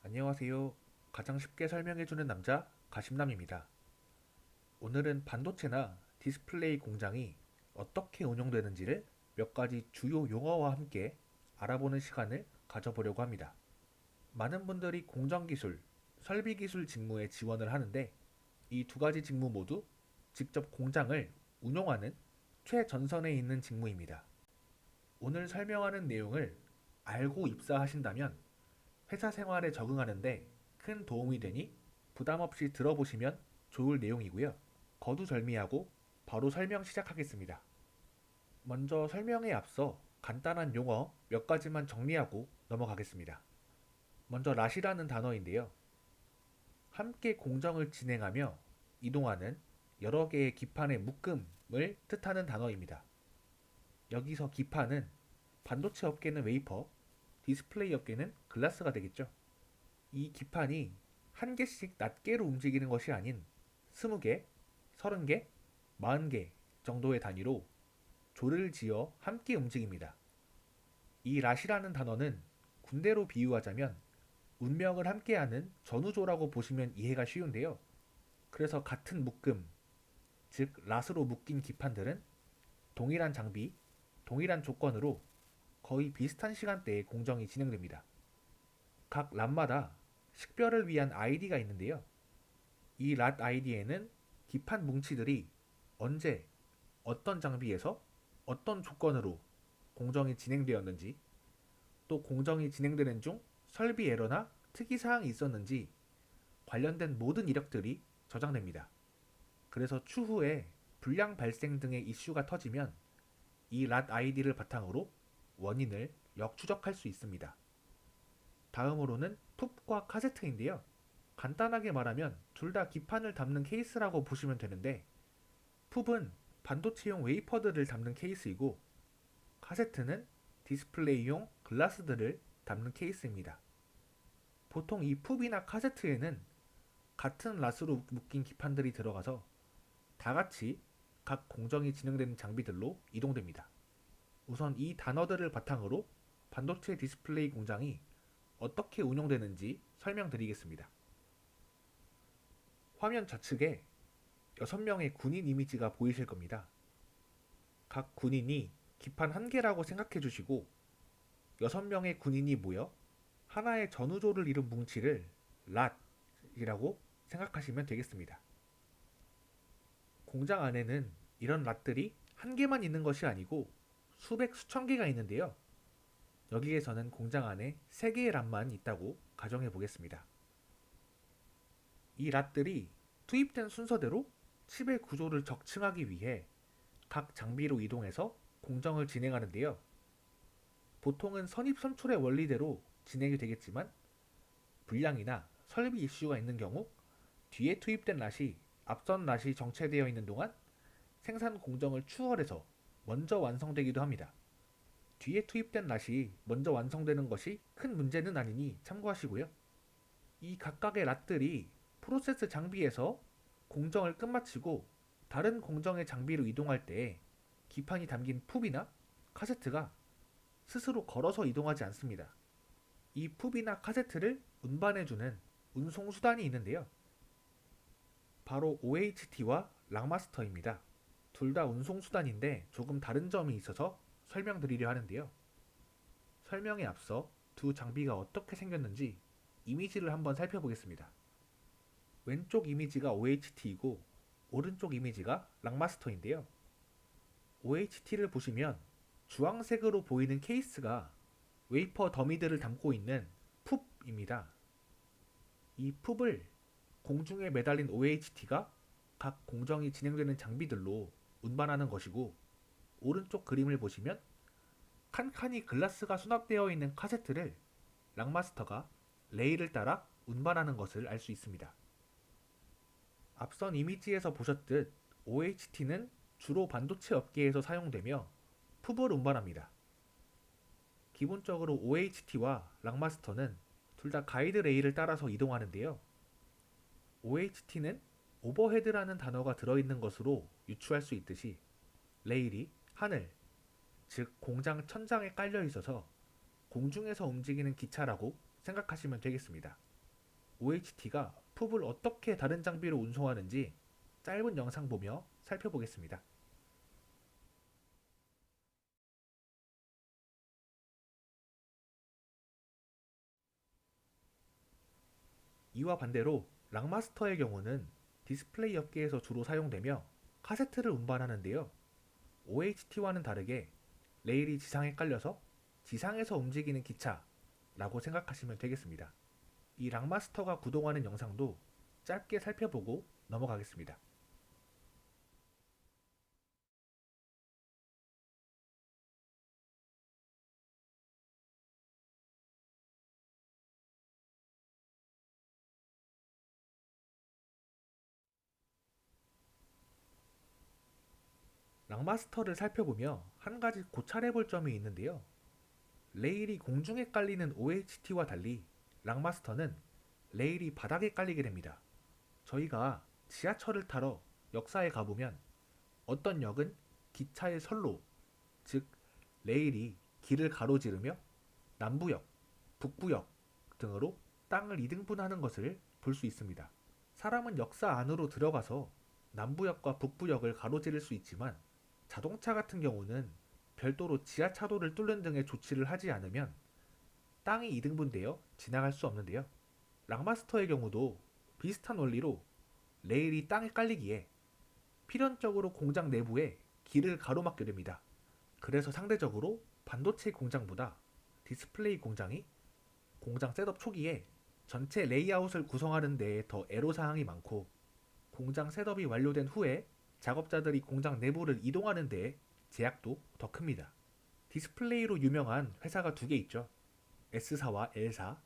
안녕하세요. 가장 쉽게 설명해주는 남자 가심남입니다. 오늘은 반도체나 디스플레이 공장이 어떻게 운영되는지를 몇 가지 주요 용어와 함께 알아보는 시간을 가져보려고 합니다. 많은 분들이 공정기술, 설비기술 직무에 지원을 하는데 이 두 가지 직무 모두 직접 공장을 운영하는 최전선에 있는 직무입니다. 오늘 설명하는 내용을 알고 입사하신다면 회사 생활에 적응하는데 큰 도움이 되니 부담 없이 들어보시면 좋을 내용이고요. 거두절미하고 바로 설명 시작하겠습니다. 먼저 설명에 앞서 간단한 용어 몇 가지만 정리하고 넘어가겠습니다. 먼저 랏이라는 단어인데요. 함께 공정을 진행하며 이동하는 여러 개의 기판의 묶음을 뜻하는 단어입니다. 여기서 기판은 반도체 업계는 웨이퍼, 디스플레이 업계는 글라스가 되겠죠. 이 기판이 한 개씩 낱개로 움직이는 것이 아닌 20개, 30개, 40개 정도의 단위로 조를 지어 함께 움직입니다. 이 랏이라는 단어는 군대로 비유하자면 운명을 함께하는 전우조라고 보시면 이해가 쉬운데요. 그래서 같은 묶음, 즉 랏으로 묶인 기판들은 동일한 장비, 동일한 조건으로 거의 비슷한 시간대에 공정이 진행됩니다. 각 랏마다 식별을 위한 아이디가 있는데요. 이 랏 아이디에는 기판 뭉치들이 언제, 어떤 장비에서, 어떤 조건으로 공정이 진행되었는지, 또 공정이 진행되는 중 설비 에러나 특이사항이 있었는지 관련된 모든 이력들이 저장됩니다. 그래서 추후에 불량 발생 등의 이슈가 터지면 이 랏 아이디를 바탕으로 원인을 역추적할 수 있습니다. 다음으로는 풉과 카세트인데요. 간단하게 말하면 둘 다 기판을 담는 케이스라고 보시면 되는데 풉은 반도체용 웨이퍼들을 담는 케이스이고 카세트는 디스플레이용 글라스들을 담는 케이스입니다. 보통 이 풉이나 카세트에는 같은 랏으로 묶인 기판들이 들어가서 다 같이 각 공정이 진행되는 장비들로 이동됩니다. 우선 이 단어들을 바탕으로 반도체 디스플레이 공장이 어떻게 운영되는지 설명드리겠습니다. 화면 좌측에 6명의 군인 이미지가 보이실 겁니다. 각 군인이 기판 한 개라고 생각해 주시고 6명의 군인이 모여 하나의 전우조를 이룬 뭉치를 랏이라고 생각하시면 되겠습니다. 공장 안에는 이런 랏들이 한 개만 있는 것이 아니고 수백 수천 개가 있는데요. 여기에서는 공장 안에 3개의 랏만 있다고 가정해 보겠습니다. 이 랏들이 투입된 순서대로 칩의 구조를 적층하기 위해 각 장비로 이동해서 공정을 진행하는데요. 보통은 선입선출의 원리대로 진행이 되겠지만 불량이나 설비 이슈가 있는 경우 뒤에 투입된 랏이 앞선 랏이 정체되어 있는 동안 생산 공정을 추월해서 먼저 완성되기도 합니다. 뒤에 투입된 랏이 먼저 완성되는 것이 큰 문제는 아니니 참고하시고요. 이 각각의 랏들이 프로세스 장비에서 공정을 끝마치고 다른 공정의 장비로 이동할 때 기판이 담긴 풉이나 카세트가 스스로 걸어서 이동하지 않습니다. 이 풉이나 카세트를 운반해주는 운송수단이 있는데요. 바로 OHT와 락마스터입니다. 둘 다 운송수단인데 조금 다른 점이 있어서 설명드리려 하는데요. 설명에 앞서 두 장비가 어떻게 생겼는지 이미지를 한번 살펴보겠습니다. 왼쪽 이미지가 OHT이고 오른쪽 이미지가 락마스터인데요. OHT를 보시면 주황색으로 보이는 케이스가 웨이퍼 더미들을 담고 있는 풉입니다. 이 풉을 공중에 매달린 OHT가 각 공정이 진행되는 장비들로 운반하는 것이고 오른쪽 그림을 보시면 칸칸이 글라스가 수납되어 있는 카세트를 락마스터가 레일을 따라 운반하는 것을 알 수 있습니다. 앞선 이미지에서 보셨듯 OHT는 주로 반도체 업계에서 사용되며 풉을 운반합니다. 기본적으로 OHT와 락마스터는 둘 다 가이드 레일을 따라서 이동하는데요. OHT는 오버헤드라는 단어가 들어있는 것으로 유추할 수 있듯이 레일이 하늘, 즉 공장 천장에 깔려 있어서 공중에서 움직이는 기차라고 생각하시면 되겠습니다. OHT가 풋을 어떻게 다른 장비로 운송하는지 짧은 영상 보며 살펴보겠습니다. 이와 반대로 락마스터의 경우는 디스플레이 업계에서 주로 사용되며 카세트를 운반하는데요. OHT와는 다르게 레일이 지상에 깔려서 지상에서 움직이는 기차라고 생각하시면 되겠습니다. 이 락마스터가 구동하는 영상도 짧게 살펴보고 넘어가겠습니다. 락마스터를 살펴보며 한 가지 고찰해 볼 점이 있는데요. 레일이 공중에 깔리는 OHT와 달리 락마스터는 레일이 바닥에 깔리게 됩니다. 저희가 지하철을 타러 역사에 가보면 어떤 역은 기차의 선로, 즉 레일이 길을 가로지르며 남부역, 북부역 등으로 땅을 이등분하는 것을 볼 수 있습니다. 사람은 역사 안으로 들어가서 남부역과 북부역을 가로지를 수 있지만 자동차 같은 경우는 별도로 지하차도를 뚫는 등의 조치를 하지 않으면 땅이 이등분되어 지나갈 수 없는데요. 락마스터의 경우도 비슷한 원리로 레일이 땅에 깔리기에 필연적으로 공장 내부에 길을 가로막게 됩니다. 그래서 상대적으로 반도체 공장보다 디스플레이 공장이 공장 셋업 초기에 전체 레이아웃을 구성하는 데에 더 애로사항이 많고 공장 셋업이 완료된 후에 작업자들이 공장 내부를 이동하는 데에 제약도 더 큽니다. 디스플레이로 유명한 회사가 두 개 있죠. S사와 L사.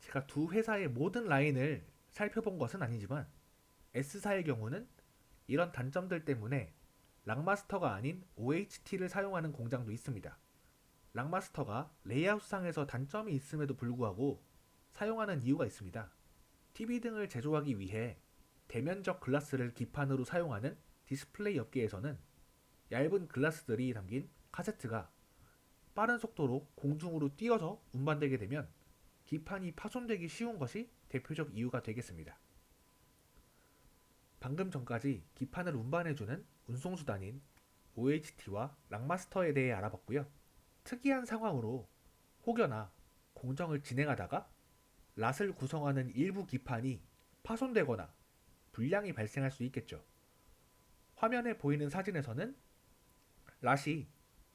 제가 두 회사의 모든 라인을 살펴본 것은 아니지만 S사의 경우는 이런 단점들 때문에 락마스터가 아닌 OHT를 사용하는 공장도 있습니다. 락마스터가 레이아웃상에서 단점이 있음에도 불구하고 사용하는 이유가 있습니다. TV 등을 제조하기 위해 대면적 글라스를 기판으로 사용하는 디스플레이 업계에서는 얇은 글라스들이 담긴 카세트가 빠른 속도로 공중으로 뛰어서 운반되게 되면 기판이 파손되기 쉬운 것이 대표적 이유가 되겠습니다. 방금 전까지 기판을 운반해주는 운송수단인 OHT와 락마스터에 대해 알아봤고요. 특이한 상황으로 혹여나 공정을 진행하다가 랏을 구성하는 일부 기판이 파손되거나 불량이 발생할 수 있겠죠. 화면에 보이는 사진에서는 랏이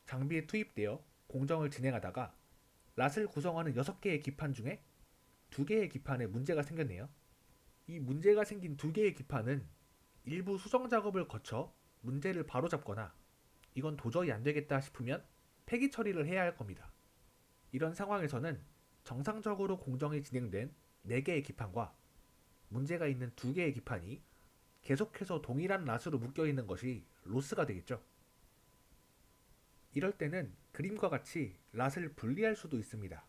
장비에 투입되어 공정을 진행하다가 랏을 구성하는 6개의 기판 중에 2개의 기판에 문제가 생겼네요. 이 문제가 생긴 2개의 기판은 일부 수정 작업을 거쳐 문제를 바로잡거나 이건 도저히 안 되겠다 싶으면 폐기 처리를 해야 할 겁니다. 이런 상황에서는 정상적으로 공정이 진행된 4개의 기판과 문제가 있는 2개의 기판이 계속해서 동일한 랏으로 묶여있는 것이 로스가 되겠죠. 이럴 때는 그림과 같이 랏을 분리할 수도 있습니다.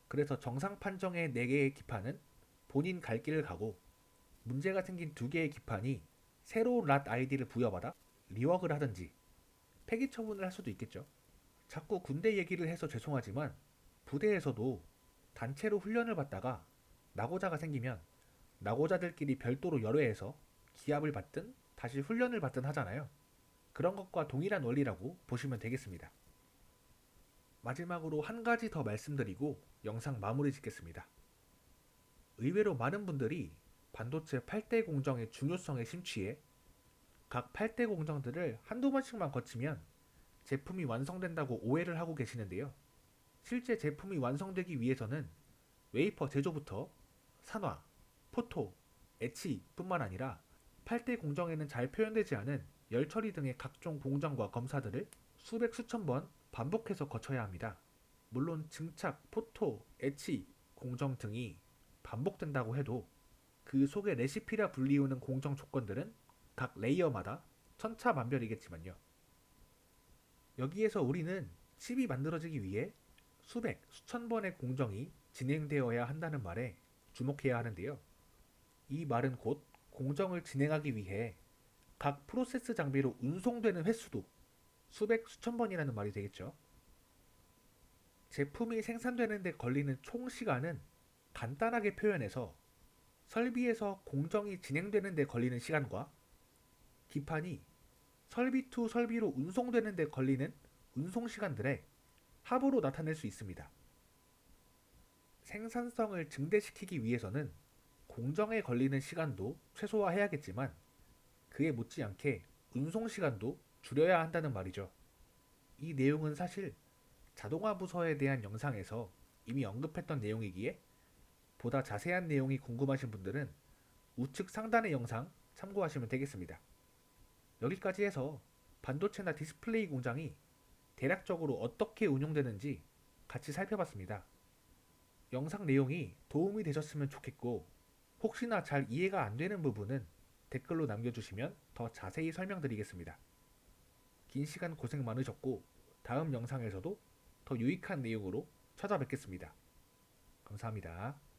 그래서 정상 판정의 4개의 기판은 본인 갈 길을 가고 문제가 생긴 2개의 기판이 새로운 랏 아이디를 부여받아 리워크를 하든지 폐기 처분을 할 수도 있겠죠. 자꾸 군대 얘기를 해서 죄송하지만 부대에서도 단체로 훈련을 받다가 낙오자가 생기면 낙오자들끼리 별도로 열회해서 기합을 받든 다시 훈련을 받든 하잖아요. 그런 것과 동일한 원리라고 보시면 되겠습니다. 마지막으로 한 가지 더 말씀드리고 영상 마무리 짓겠습니다. 의외로 많은 분들이 반도체 8대 공정의 중요성에 심취해 각 8대 공정들을 한두 번씩만 거치면 제품이 완성된다고 오해를 하고 계시는데요. 실제 제품이 완성되기 위해서는 웨이퍼 제조부터 산화, 포토, 에치뿐만 아니라 8대 공정에는 잘 표현되지 않은 열 처리 등의 각종 공정과 검사들을 수백 수천 번 반복해서 거쳐야 합니다. 물론 증착, 포토, 에치 공정 등이 반복된다고 해도 그 속에 레시피라 불리우는 공정 조건들은 각 레이어마다 천차만별이겠지만요. 여기에서 우리는 칩이 만들어지기 위해 수백, 수천 번의 공정이 진행되어야 한다는 말에 주목해야 하는데요. 이 말은 곧 공정을 진행하기 위해 각 프로세스 장비로 운송되는 횟수도 수백, 수천 번이라는 말이 되겠죠. 제품이 생산되는 데 걸리는 총 시간은 간단하게 표현해서 설비에서 공정이 진행되는 데 걸리는 시간과 기판이 설비 투 설비로 운송되는 데 걸리는 운송 시간들의 합으로 나타낼 수 있습니다. 생산성을 증대시키기 위해서는 공정에 걸리는 시간도 최소화해야겠지만 그에 못지않게 운송 시간도 줄여야 한다는 말이죠. 이 내용은 사실 자동화 부서에 대한 영상에서 이미 언급했던 내용이기에 보다 자세한 내용이 궁금하신 분들은 우측 상단의 영상 참고하시면 되겠습니다. 여기까지 해서 반도체나 디스플레이 공장이 대략적으로 어떻게 운용되는지 같이 살펴봤습니다. 영상 내용이 도움이 되셨으면 좋겠고 혹시나 잘 이해가 안 되는 부분은 댓글로 남겨주시면 더 자세히 설명드리겠습니다. 긴 시간 고생 많으셨고 다음 영상에서도 더 유익한 내용으로 찾아뵙겠습니다. 감사합니다.